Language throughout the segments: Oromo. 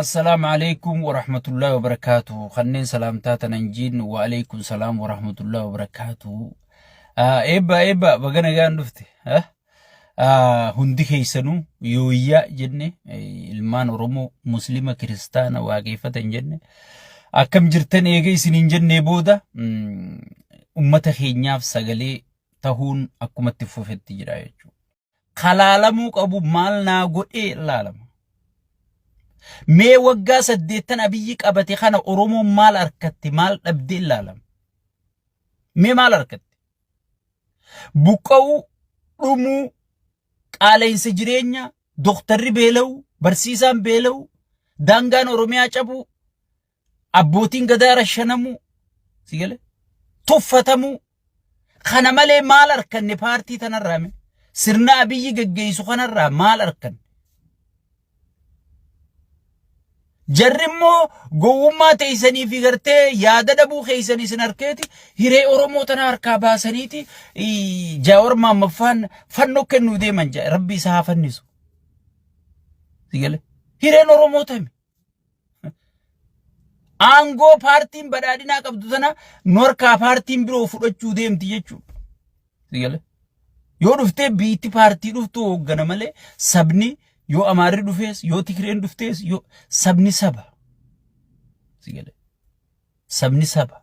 السلام عليكم ورحمة الله وبركاته. خلنين سلامتات ننجين وعليكم السلام ورحمة الله وبركاته. إبا بغانا غان دفتي هندي خيسانو يويا جنة ilmaan Oromoo Muslima Kiristaana waaqeffatan jenne akkam jirtan eega isiniin jennee booda ummata keenyaaf sagalee tahuun akkumatti fufetti jira jechuudha. Kalaalamuu qabu maal naa godhee laalama. Mee waggaa 8 abiyyi qabate kana Oromoo maal harkatti maal dhabdee laalama. Mee maal harkatti buqqa'uu dhumuu qaala'insa jireenya doktarri beela'u barsiisaan beela'u daangaan Oromiyaa cabuu abbootiin gadaa rashanamu sigale tuffatamu kana malee maal harkanne paartii tanarraa sirna abiyyi geggeessu kanarraa maal harkanne. Jarrimmo gowwummaa teessanii fi gartee yaada dhabuu keessanii sin harkeeti hiree Oromoo tana harkaa baasaniiti Jawaar Mahamaffaan fannoo kennuu deeman jaa rabbi isaa haa fannisu. Sigale hireen Oromoo tami aangoo paartiin badhaadhinaa qabdu tana norkaa paartiin biroo fudhachuu deemti jechuudha. Sigale yoo dhuftee biitti paartii dhuftu hooggana malee sabni yoo Amaarri dhufees yoo Tigreen dhuftees yoo sabni saba sigale sabni saba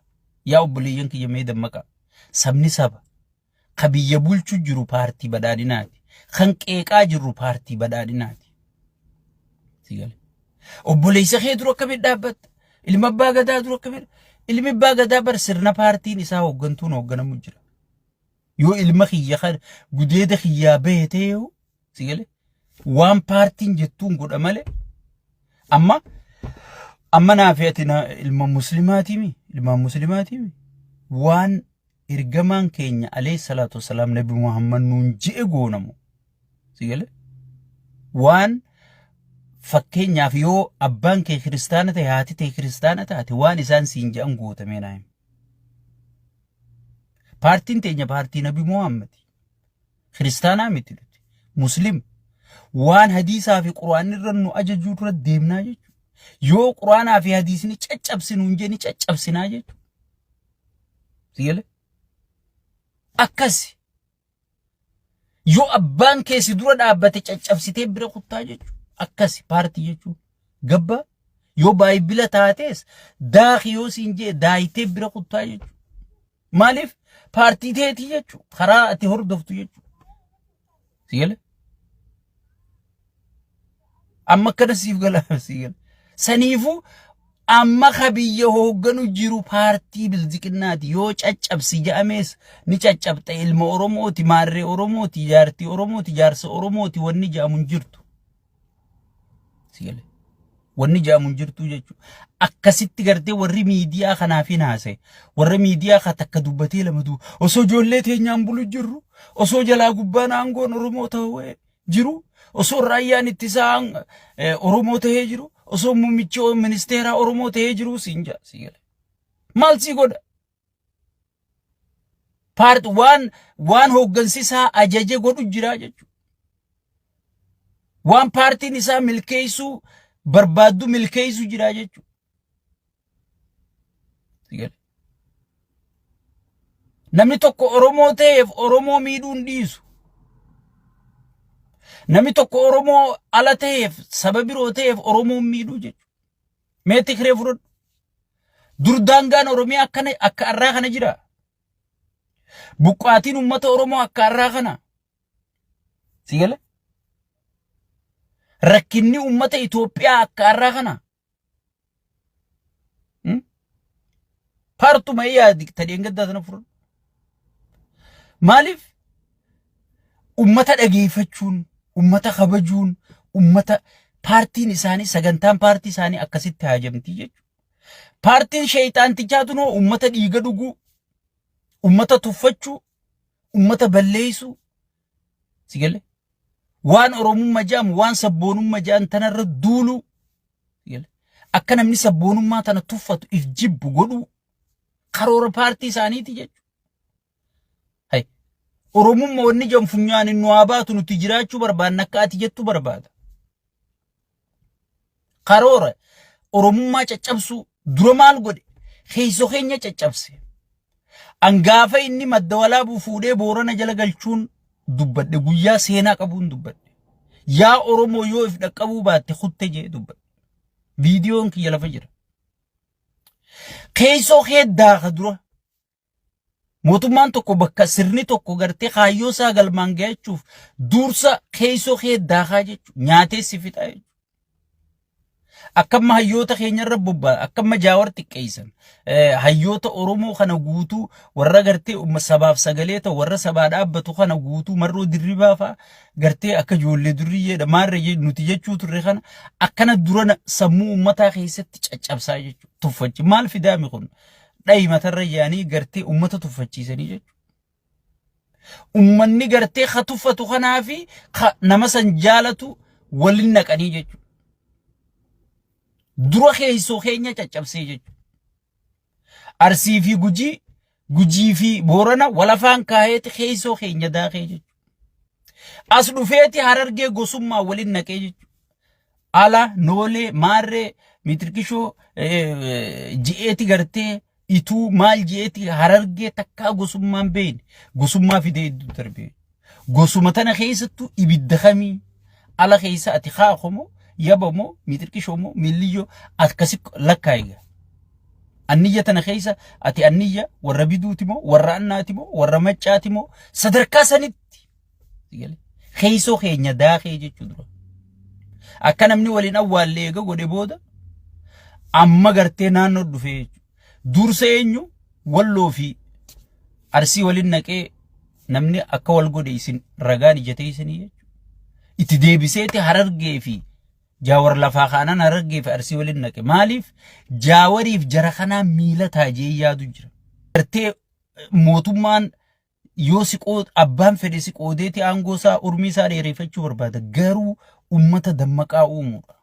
yaa obboleeyyan kiyya mee dammaqa sabni saba ka biyya bulchu jiru paartii badhaadhinaati kan qeeqaa jiru paartii badhaadhinaati sigale obboleessa kee dura akkamitti dhaabbatta ilma abbaa gadaa dura akkamitti ilmi abbaa gadaa bar sirna paartiin isaa hooggantuun hoogganamu jira yoo ilma kiyya kan gudeeda kiyyaa beetee yoo sigale waan paartiin jettuun godha malee amma naafeetina ilma muslimaatiimi waan ergamaan keenya alayhi salaatu wasalaam nabi Muhammad nuun je'e goonamu sigale waan fakkeenyaaf yoo abbaan kee kiristaana ta'e haati ta'e kiristaana taate waan isaan siin je'an gootamee naayim paartiin teenya paartii nabi Muhammad kiristaanaa miti muslim waan hadiisaa fi quraanni irra nu ajajuu dura deemnaa jechuudha. Yoo quraanaa fi hadiisni caccabsinu hin ni caccabsinaa jechuudha. Sigale akkasi yoo abbaan keessi dura dhaabbate caccabsitee bira kuttaa jechuudha. Akkasi paartii jechuudha. Gabba yoo baayibila taates daakii yoo siin jee daayitee bira kuttaa jechuudha. Maaliif paartii teetii jechuudha. Karaa ati hordoftu jechuudha. Sigale amma kana siif gala sigale saniifu amma kabiyya hoogganu jiru paartii bilziqinaati yoo caccabsi ja'amees ni caccabta ilma Oromooti maarree Oromooti jaartii Oromooti jaarsa Oromooti wanni ja'amun jirtu sigale wanni ja'amun jirtu jechuudha akkasitti gartee warri miidiyaa kanaaf hin haase warri miidiyaa ka takka dubbatee lamatu osoo ijoollee teenyaan bulu jirru osoo jalaa gubbaan aangoon Oromoo ta'uu jiru osoo raayyaan ittisaan Oromoo ta'ee jiru osoo muummichi ministeera Oromoo ta'ee jiru sinja sigale maal si godha waan hooggansisaa ajaje godhu jira jechuudha waan paartiin isaa milkeessu barbaaddu milkeessu jira jechuudha sigale namni tokko Oromoo ta'eef Oromoo miidhuun dhiisu namni tokko Oromoo ala ta'eef saba biroo ta'eef Oromoo miidhuu jechuudha. Mee Tigree fudhadhu. Dur daangaan Oromiyaa akka arraa kana jira. Buqqaatiin uummata Oromoo akka arraa kana. Sigale? Rakkinni uummata Itoophiyaa akka arraa kana. Paartuma yaadi tadheen gaddaa sana fudhadhu. Maaliif? Uummata dhageeffachuun ummata kabajuun ummata paartiin isaanii sagantaan paartii isaanii akkasitti haajamti jechuudha. Paartiin sheeyxaantichaatu noo ummata dhiiga dhuguu ummata tuffachuu ummata balleessuu sigale waan Oromummaa jaamu waan sabboonummaa jaan tanarra duulu sigale akka namni sabboonummaa tana tuffatu if jibbu godhu karoora paartii isaaniiti jechuudha. Oromummaa wanni jamfunyaan nu abaatu nuti jiraachuu barbaanna akka ati jettu barbaada. karoora oromummaa caccabsuu dura maal godhe keessoo keenya caccabse angaafa inni madda walaabuu fuudhee Boorana jala galchuun dubbadhe guyyaa seenaa qabuun dubbadhe yaa oromoo yoo if dhaqqabuu baatte kutte jee dubbadhe viidiyoon kiyya lafa jira keessoo heddaa ka dura mootummaan tokko bakka sirni tokko gartee kaayyoo isaa galmaan gahuuf dursa keessoo heddaa kaa jechuun nyaatee si fixa jechuudha. Akkamma hayyoota keenyarra bobbaa akkamma jaawar xiqqeessan hayyoota oromoo kana guutuu warra gartee sabaaf sagalee ta'u warra sabaa dhaabbatu kana guutuu marroo dirribaa fa'a gartee akka ijoollee duriyyeedha maarree nuti jechuu turre kana akkana dura sammuu ummataa keessatti caccabsaa jechuudha. Tuffachi maal fidaami kun dhayi matarra yaanii gartee ummata tuffachiisanii jechuudha. Ummanni gartee ka tuffatu kanaafi nama san jaalatu waliin naqanii jechuudha. Dura keessoo keenya caccabsee jechuudha. Arsii fi Gujii fi Boorana walafaan kaayeeti keessoo keenya daakee jechuudha. As dhufeeti Harargee gosummaa waliin naqee jechuudha. Ala noolee maarree mitirkishoo ji'eeti gartee ituu maal ji'eeti Harargee takkaa gosummaan beeyne gosummaa fidee iddoo darbee. Gosuma tana keessattuu ibidda kamii ala keessa ati kaakomoo yabamo mitirkishomo milliyo akkasi lakkaayiga anniyya tana keessa ati anniyya warra biduutimo warra annaatimo warra maccaatimo sadarkaa sanitti keessoo keenya daakee jechuudha. Akka namni waliin awwaallee eega godhe booda amma gartee naannoo dhufee jechuudha. Dursa eenyu Walloo fi Arsii waliin naqee namni akka wal godhe isin ragaan ijatee isinii jechuudha. Itti deebiseeti Harargee fi Jaawar lafaa kaanaan Harargee fi Arsii waliin naqe maaliif Jaawariif jara kanaa miila taajee yaadu jira. Gartee mootummaan yoo siqoo abbaan fedhe siqoodeeti aangoo isaa urmii isaa dheereffachuu barbaada garuu ummata dammaqaa uumuudha.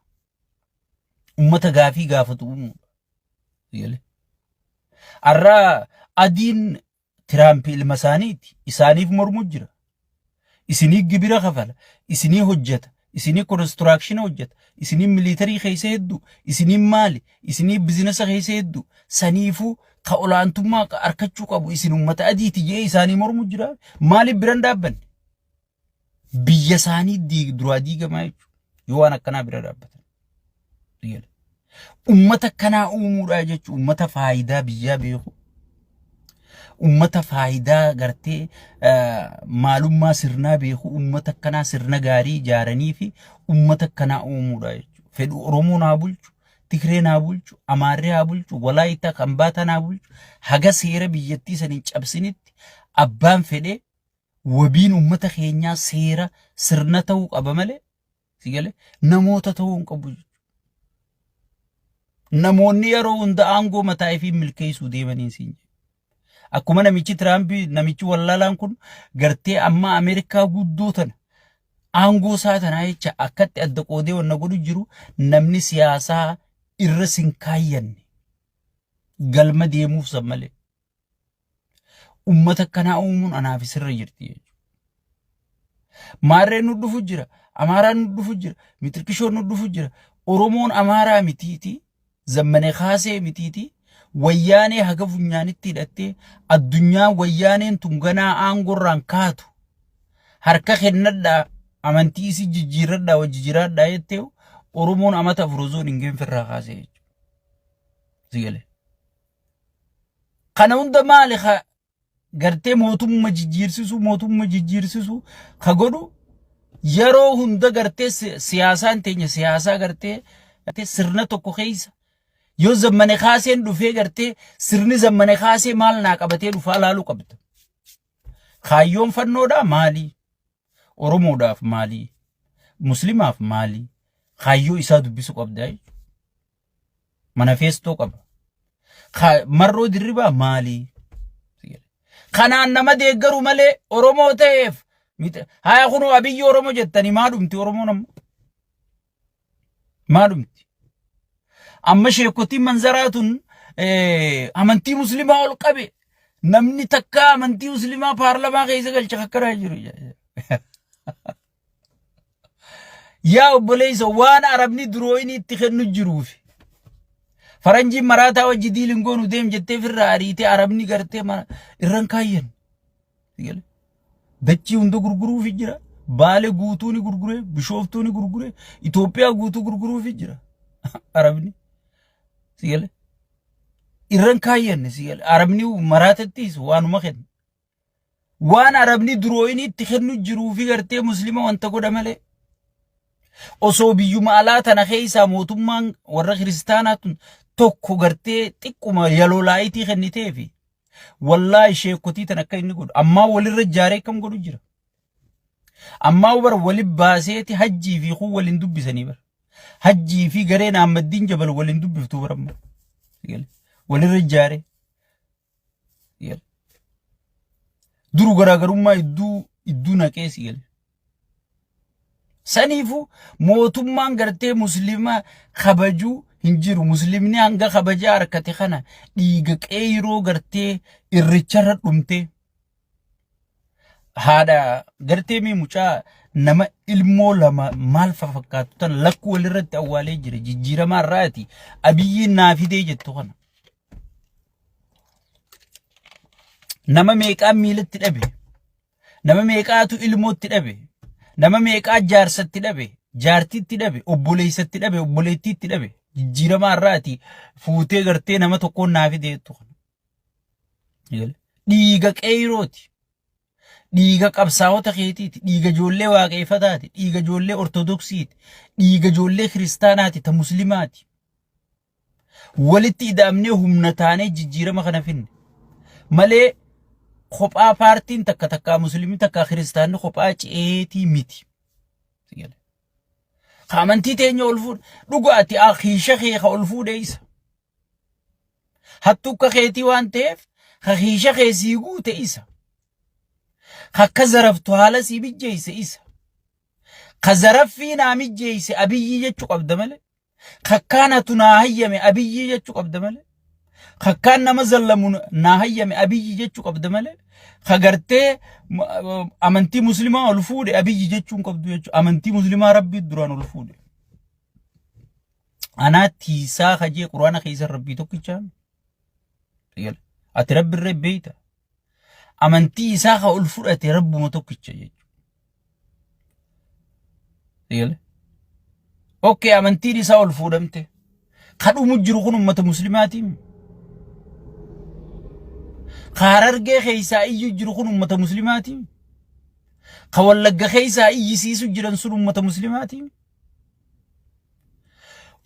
Ummata gaafii gaafatu uumuudha. Arraa adiin Tiraamp ilma isaaniiti isaaniif mormu jira. Isinii gibira kafala isinii hojjeta. Isinii construction hojjeta isinii military keessa hedduu isinii maali isinii bizinesa keessa hedduu saniifuu ka olaantummaa arkachuu qabu isin ummata adiiti jee isaanii mormu jira maaliif biran dhaabbanne biyya isaanii duraa diigamaa jechuudha yoo waan akkanaa bira dhaabbatan ummata kanaa uumuudhaa jechuudha ummata faayidaa biyyaa beeku ummata faayidaa gartee maalummaa sirnaa beeku ummata kanaa sirna gaarii ijaaranii fi ummata kanaa uumuudha jechuudha. Fedhu Oromoo naa bulchu, Tigree naa bulchu, Amaarree haa bulchu, Walaayittaa Kambaata naa bulchu, haga seera biyyattii saniin cabsinitti abbaan fedhe wabiin ummata keenyaa seera sirna ta'uu qaba malee sigale namoota ta'uu hin qabu jechuudha. Namoonni yeroo hunda aangoo mataa fi milkeessuu deemanii siin akkuma namichi Tiraamp namichi wallaalaan kun gartee amma Ameerikaa guddoo tana aangoo isaa tanaa jecha akkatti adda qoodee wanna godhu jiru namni siyaasaa irra sin kaayyanne galma deemuuf san malee ummata kanaa uumuun anaaf sirra jirti jechuudha. Maarreen nu dhufu jira, Amaaraan nu dhufu jira, mitirkishoon nu dhufu jira. Oromoon Amaaraa mitiiti, Zammanee Kaasee mitiiti. Wayyaanee haga funyaanitti hidhattee addunyaa wayyaaneen tunganaa aangorraan kaatu harka kennadhaa amantii isi jijjiirradhaa wajji jiraadhaa jettee Oromoon amata afuroozoon hin geenfirraa kaasee jechuudha. Kana hunda maali gartee mootummaa jijjiirsisu ka godhu yeroo hunda gartee siyaasaan teenya siyaasaa gartee sirna tokko keessa yoo Zammanee Kaaseen dhufee gartee sirni Zammanee Kaasee maal naa qabatee dhufaa laaluu qabda. Kaayyoon fannoodhaa maali? Oromoodhaaf maali? Muslimaaf maali? Kaayyoo isaa dubbisu qabda. Manifestoo qaba. Marroo dirribaa maali? Kanaan nama deeggaru malee Oromoo ta'eef haa kunoo Abiyyi Oromoo jettanii maa dhumti Oromoon amma? Maa dhumti? Amma sheekotiin manzaraatun amantii muslimaa ol qabe namni takka amantii muslimaa paarlamaa keessa galcha kakkaraa jiru. yaa obboleessa waan arabni durooyini itti kennu jiruuf faranji maraataa wajji diilin goonu deem jettee firraa ariitee arabni gartee irran kaayyan dachii hunda gurguruuf jira baale guutuuni gurguree bishooftuuni gurguree Itoophiyaa guutuu gurguruuf jira arabni sigale irran kaayyan sigale arabni maraatattis waanuma kenna waan arabni durooyini itti kennu jiruuf gartee muslima wanta godha malee osoo biyyuma alaa tana keessa mootummaan warra kiristaanaatun tokko gartee xiqquma yalolaayitii kenniteefi wallahi sheekotii tan akka inni godhu amma walirra jaaree kam godhu jira amma bara wali baaseeti hajjii fi khu walin dubbisanii bara hajjii fi gareen Ahmadiin Jabal walin dubbiftu bara amma walirra jaaree duru garaagarummaa idduu naqee sigale sanifu mootummaan gartee muslima kabajuu hinjiru muslimni hanga kabaja harkate kana dhiiga qeeyiroo gartee irricharra dhumte haadha gartee mi mucaa nama ilmoo lama maal fakkaatu tan lakku walirratti awwaalee jira jijjiiramaa irraati abiyyiin naafidee jettu kana nama meeqaa miilatti dhabe nama meeqaatu ilmootti dhabe nama meeqaa jaarsatti dhabe jaartitti dhabe obboleessatti dhabe obboleettiitti dhabe jijjiiramaa irraati fuutee gartee nama tokkoon naafidee jettu kana dhiiga qeeyrooti dhiiga qabsaa'ota keetiiti dhiiga ijoollee waaqeffataati dhiiga ijoollee ortodoksiiti dhiiga ijoollee kiristaanaati ta muslimaati walitti ida'amnee humna taanee jijjiirama kana finne malee kophaa paartiin takka muslimii takka kiristaanni kophaa ceetii miti amantii teenya ol fuudhe dhugaati akhiisha kee ka ol fuudhe isa hattu akka keetii waan ta'eef akhiisha kee sii guute isa akka zaraftu haala sii mijjeeyse isa ka zaraffii naa mijjeeyse abiyyii jechuu qabda malee kakkaanatu naa hayyame abiyyii jechuu qabda malee kakkaan nama zallamu naa hayyame abiyyii jechuu qabda malee kagartee amantii muslimaa ol fuudhe abiyyi jechuun qabdu jechuu amantii muslimaa rabbii duraan ol fuudhe anaatti isaa kajee quraana keessa rabbii tokkicha ati rabbi irra beeyta amantii isaa ka ol fudhate rabbuma tokkicha jechuu okay amantiin isaa ol fuudhamte kadhumu jiru kun ummata muslimaatiin Harargee keessa iyyu jiru kun ummata muslimaati ka Wallagga keessa iyyisiisu jiran sun ummata muslimaati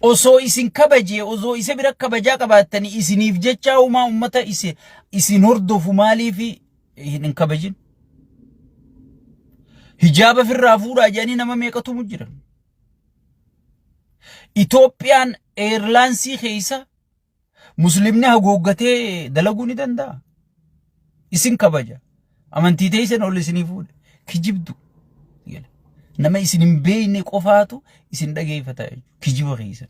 osoo isin kabaje osoo isa bira kabajaa qabaatanii isiniif jecha uumaa ummata isin hordofu maaliif hin kabajin hijaaba firraa fuudhaa jedhanii nama meeqatu jiran Itoophiyaan Eerlaansii keessa muslimni hagooggatee dalaguu ni danda'a isin kabaja amantii teessan ol isinii fuudhe kijibdu nama isin hin beeyne qofaatu isin dhageeffata kijiba keessa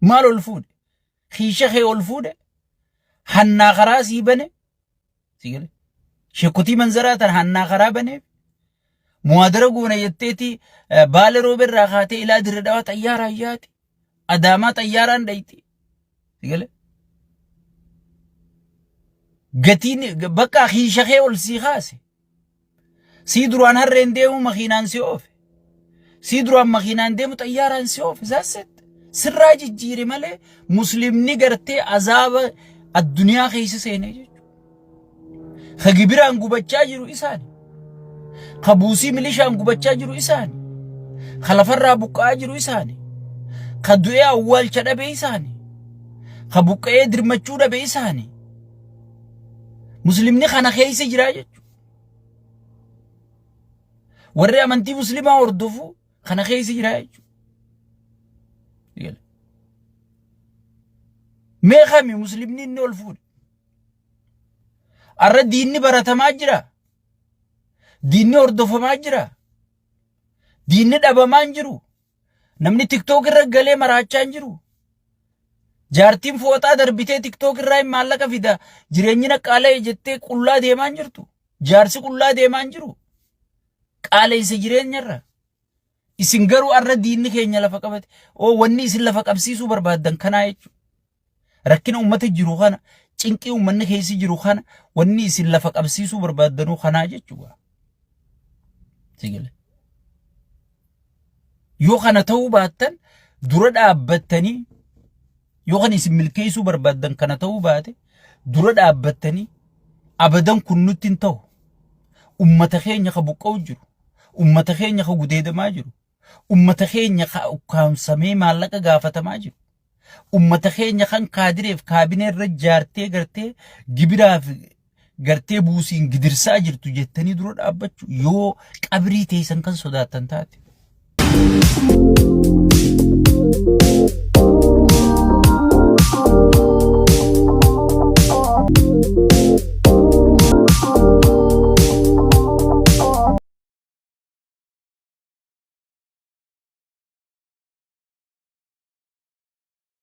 maal ol fuudhe khiisha kee ol fuudhe hannaa karaa sii bane sigale shekotii manzaraatan hannaa karaa bane muwaadara goona jetteeti baale rooberraa kaatee ilaa dirre dhawaa xayyaaraa ayyaati adaamaa xayyaaraan dhayti sigale gatiin bakka khiisha kee ol sii kaase sii duraan harreen deemu makiinaan si oofe sii duraan makiinaan deemu xayyaaraan si oofe saaset sirraa jijjiire malee muslimni gartee azaaba addunyaa keessa seenee jechuudha ka gibiraan gubachaa jiru isaani ka buusii milishaan gubachaa jiru isaani ka lafarraa buqqa'aa jiru isaani ka du'ee awwaalcha dhabe isaani ka buqqa'ee dirmachuu dhabe isaani muslimni kana keessa jira jechuudha warri amantii muslimaa hordofu kana keessa jira jechuudha meeqami muslimni inni ol fuudhe arra diinni baratamaa jira diinni hordofamaa jira diinni dhabamaa jiru namni tiktok irra galee maraachaa jiru jaartiin fooxaa darbitee tiktok irraa maallaqa fida jireenyi naqaalee jettee qullaa deemaa jirtu jaarsi qullaa deemaa jiru qaaleessa jireenyarra isin garuu arra diinni keenya lafa qabate wanni isin lafa qabsiisuu barbaadan kanaa jechuudha. Rakkina uummata jiru kana cinqii uummanni keessa jiru kana wanni isin lafa qabsiisuu barbaadanuu kanaa jechuudha. Sigile. Yoo kana ta'uu baattan dura dhaabbattanii yoo kan isin milkeessuu barbaadan kana ta'uu baate dura dhaabbattanii abadan kun nutti hin ta'u. Uummata keenya ka buqqa'u jiru. Uummata keenya ka gudeedamaa jiru. Uummata keenya ka ukkaamsamee maallaqa gaafatamaa jiru. Uummata keenya kan kaadireef kaabinee irra jaartee gartee gibiraaf gartee buusiin gidirsaa jirtu jettanii dura dhaabbachuu yoo qabrii teessan kan sodaatan taate.